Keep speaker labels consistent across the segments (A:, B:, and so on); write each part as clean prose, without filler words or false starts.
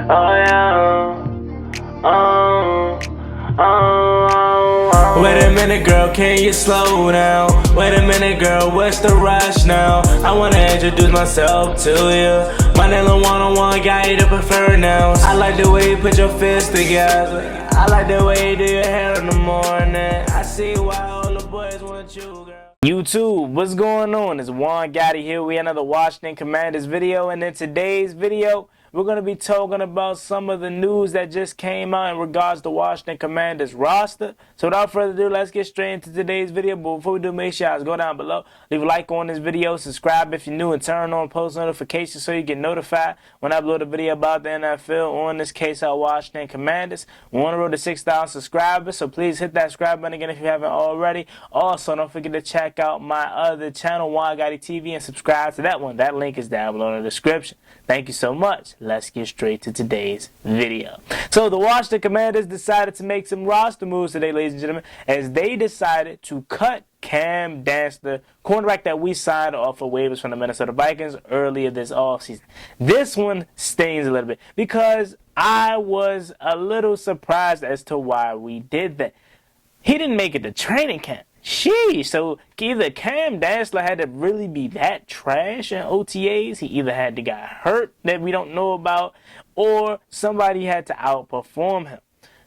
A: Oh yeah. Wait a minute, girl, can you slow down? Wait a minute, girl, what's the rush now? I wanna introduce myself to you. My name is one-on-one guy, to prefer nouns. I like the way you put your fists together. I like the way you do your hair in the morning. I see why all the boys want you, girl. YouTube, what's going on? It's Juan Gotti here. We another Washington Commanders video, and in today's video, we're going to be talking about some of the news that just came out in regards to Washington Commanders roster. So without further ado, let's get straight into today's video. But before we do, make sure you guys go down below, leave a like on this video, subscribe if you're new, and turn on post notifications so you get notified when I upload a video about the NFL, or in this case, our Washington Commanders. We're on the road to 6,000 subscribers, so please hit that subscribe button again if you haven't already. Also, don't forget to check out my other channel, Juan Gotti TV, and subscribe to that one. That link is down below in the description. Thank you so much. Let's get straight to today's video. So the Washington Commanders decided to make some roster moves today, ladies and gentlemen, as they decided to cut Cam Dantzler, cornerback that we signed off of waivers from the Minnesota Vikings earlier this offseason. This one stings a little bit because I was a little surprised as to why we did that. He didn't make it to training camp. Sheesh, so either Cam Dantzler had to really be that trash in OTAs, he either had to get hurt that we don't know about, or somebody had to outperform him.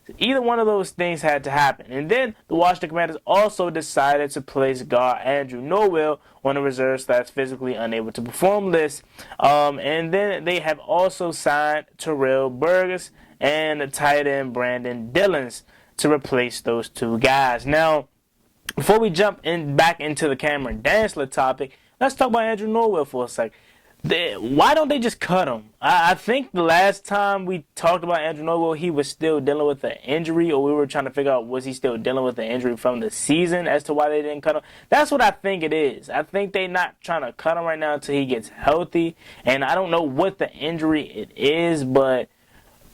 A: So either one of those things had to happen. And then the Washington Commanders also decided to place guard Andrew Norwell on the reserve / physically unable to perform list. And then they have also signed Terrell Burgess and the tight end Brandon Dillons to replace those two guys. Now, before we jump back into the Cameron Dantzler topic, let's talk about Andrew Norwell for a sec. Why don't they just cut him? I think the last time we talked about Andrew Norwell, he was still dealing with an injury, or we were trying to figure out was he still dealing with the injury from the season as to why they didn't cut him. That's what I think it is. I think they're not trying to cut him right now until he gets healthy, and I don't know what the injury it is, but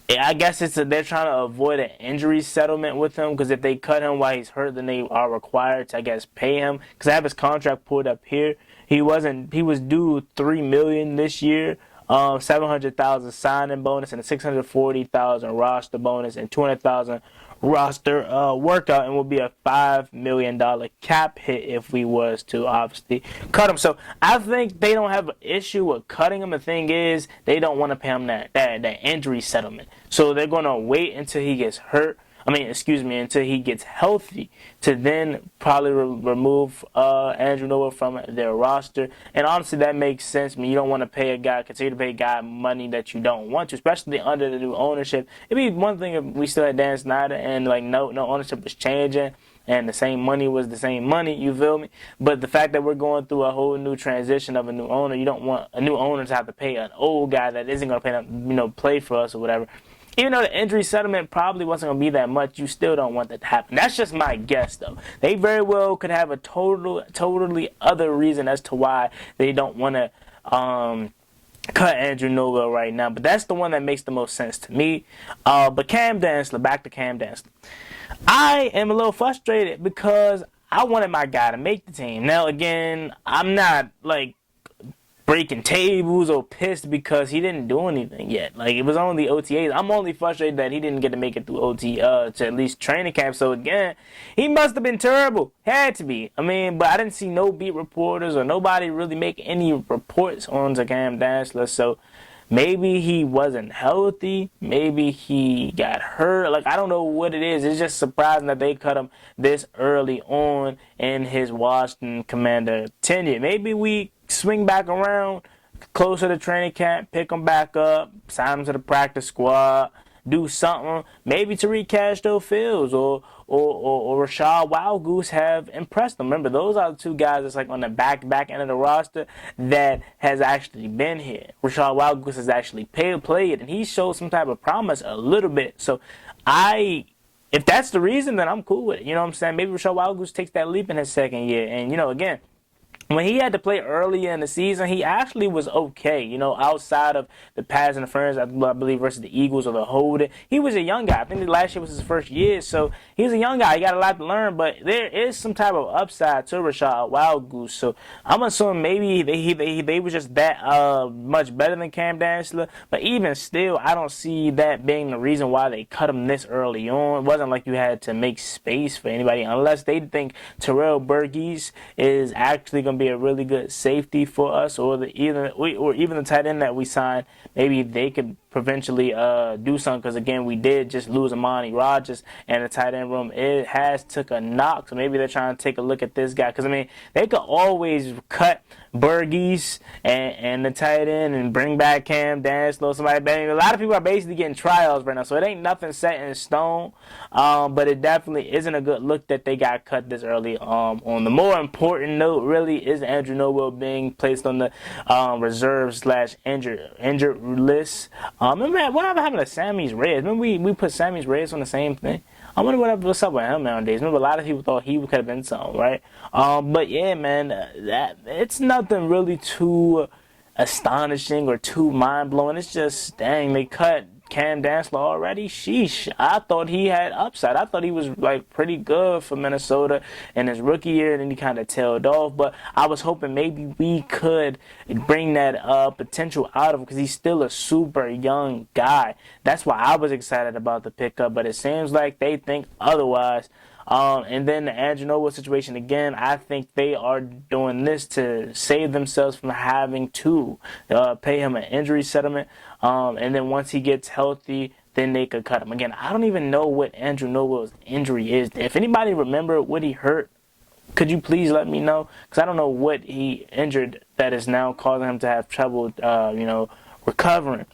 A: I guess they're trying to avoid an injury settlement with him, because if they cut him while he's hurt, then they are required to, I guess, pay him. Because I have his contract pulled up here. He was due $3 million this year, $700,000 signing bonus, and a $640,000 roster bonus, and $200,000 roster workout, and will be a $5 million cap hit if we was to obviously cut him. So I think they don't have an issue with cutting him. The thing is, they don't want to pay him that injury settlement. So they're going to wait until he gets hurt. Until he gets healthy, to then probably remove Andrew Norwell from their roster. And honestly, that makes sense. I mean, you don't want to continue to pay a guy money that you don't want to, especially under the new ownership. It'd be one thing if we still had Dan Snyder and no ownership was changing, and the same money was the same money, you feel me? But the fact that we're going through a whole new transition of a new owner, you don't want a new owner to have to pay an old guy that isn't going to play for us or whatever. Even though the injury settlement probably wasn't going to be that much, you still don't want that to happen. That's just my guess, though. They very well could have a totally other reason as to why they don't want to cut Andrew Norwell right now. But that's the one that makes the most sense to me. But Cam Dantzler, back to Cam Dantzler. I am a little frustrated because I wanted my guy to make the team. Now, again, I'm not, breaking tables or pissed because he didn't do anything yet. It was only OTAs. I'm only frustrated that he didn't get to make it through to at least training camp. So again, he must have been terrible. Had to be. But I didn't see no beat reporters or nobody really make any reports on Cam Dantzler. So maybe he wasn't healthy. Maybe he got hurt. I don't know what it is. It's just surprising that they cut him this early on in his Washington Commander tenure. Maybe we swing back around closer to training camp, pick him back up, sign him to the practice squad, do something. Maybe Tariq Castro-Fields or Rashad Wildgoose have impressed them. Remember, those are the two guys that's on the back end of the roster that has actually been here. Rashad Wildgoose has actually played, and he showed some type of promise a little bit. So if that's the reason, then I'm cool with it. You know what I'm saying? Maybe Rashad Wildgoose takes that leap in his second year. And, again, when he had to play early in the season, he actually was okay. You know, outside of the pass interference, I believe versus the Eagles or the holding, he was a young guy. I think last year was his first year, so he's a young guy. He got a lot to learn, but there is some type of upside to Rashad Wild Goose. So I'm assuming maybe they was just that much better than Cam Dantzler. But even still, I don't see that being the reason why they cut him this early on. It wasn't like you had to make space for anybody unless they think Terrell Burgess is actually going to be a really good safety for us, or even the tight end that we signed. Maybe they could provincially do something, because again, we did just lose Amani Rogers, and the tight end room, it has took a knock. So maybe they're trying to take a look at this guy, because I mean, they could always cut Burgess and the tight end and bring back Cam Dantzler, somebody. A lot of people are basically getting trials right now, so it ain't nothing set in stone. But it definitely isn't a good look that they got cut this early. On the more important note, really, is Andrew Norwell being placed on the reserve/injured list. Remember what happened to Sammy's Reds? Remember we put Sammy's Reds on the same thing? I wonder what's up with him nowadays. Remember, a lot of people thought he could have been something, right? But yeah, man, that it's nothing really too astonishing or too mind-blowing. It's just, dang, they cut Cam Dantzler already. Sheesh. I thought he had upside. I thought he was like pretty good for Minnesota in his rookie year, and then he kind of tailed off. But I was hoping maybe we could bring that potential out of him, because he's still a super young guy. That's why I was excited about the pickup, but it seems like they think otherwise. And then the Andrew Norwell situation, again, I think they are doing this to save themselves from having to pay him an injury settlement. And then once he gets healthy, then they could cut him. Again, I don't even know what Andrew Norwell's injury is. If anybody remember what he hurt, could you please let me know? Because I don't know what he injured that is now causing him to have trouble, recovering.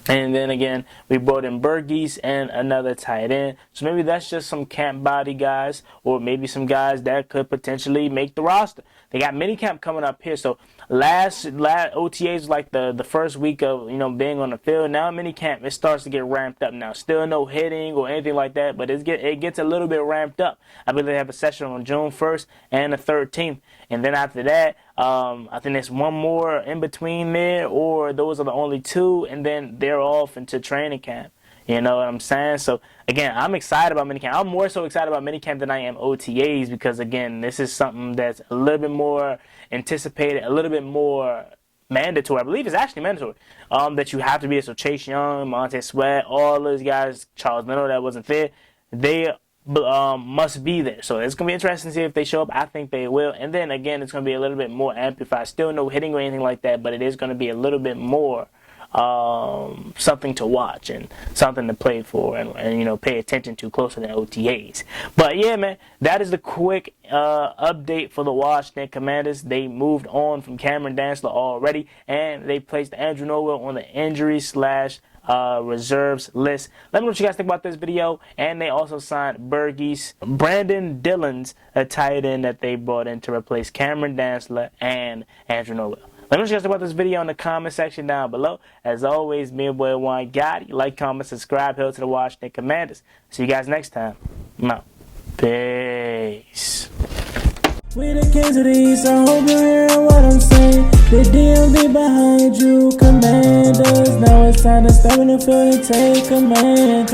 A: And then again, we brought in Burgess and another tight end. So maybe that's just some camp body guys, or maybe some guys that could potentially make the roster. They got minicamp coming up here. So last OTAs, like the first week of being on the field. Now minicamp, it starts to get ramped up now. Still no hitting or anything like that, but it gets a little bit ramped up. I believe they have a session on June 1st and the 13th. And then after that, I think there's one more in between there, or those are the only two, and then they're off into training camp. You know what I'm saying? So, again, I'm excited about minicamp. I'm more so excited about minicamp than I am OTAs, because, again, this is something that's a little bit more anticipated, a little bit more mandatory. I believe it's actually mandatory, that you have to be. So Chase Young, Montez Sweat, all those guys, Charles Leno that wasn't there, they must be there. So it's going to be interesting to see if they show up. I think they will. And then, again, it's going to be a little bit more amplified. Still no hitting or anything like that, but it is going to be a little bit more something to watch and something to play for, and pay attention to closer than OTAs. But yeah, man, that is the quick update for the Washington Commanders. They moved on from Cameron Dantzler already, and they placed Andrew Norwell on the injury / reserves list. Let me know what you guys think about this video. And they also signed Burgess, Brandon Dillon's a tight end that they brought in to replace Cameron Dantzler and Andrew Norwell. Let me know what you guys think about this video in the comment section down below. As always, me and boy Juan got you. Like, comment, subscribe. Hail to the Washington Commanders. See you guys next time. I'm out. Peace.
B: We the kings of the East, I hope you hear what I'm saying. The DMV behind you, commanders. Now it's time to step in the field and take command.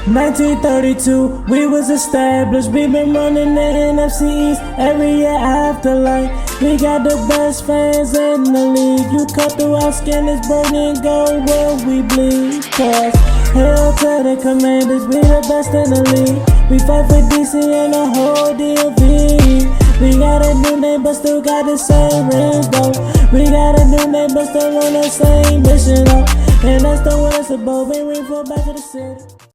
B: 1932, we was established. We been running the NFC East every year after light. We got the best fans in the league. You cut through our skin, it's burning gold where we bleed. Cause hail to the commanders, we the best in the league. We fight for DC and the whole DMV. We got a new name but still got the same rings though. We got a new name but still on the same mission though. And that's the what it's about, we fall back to the city.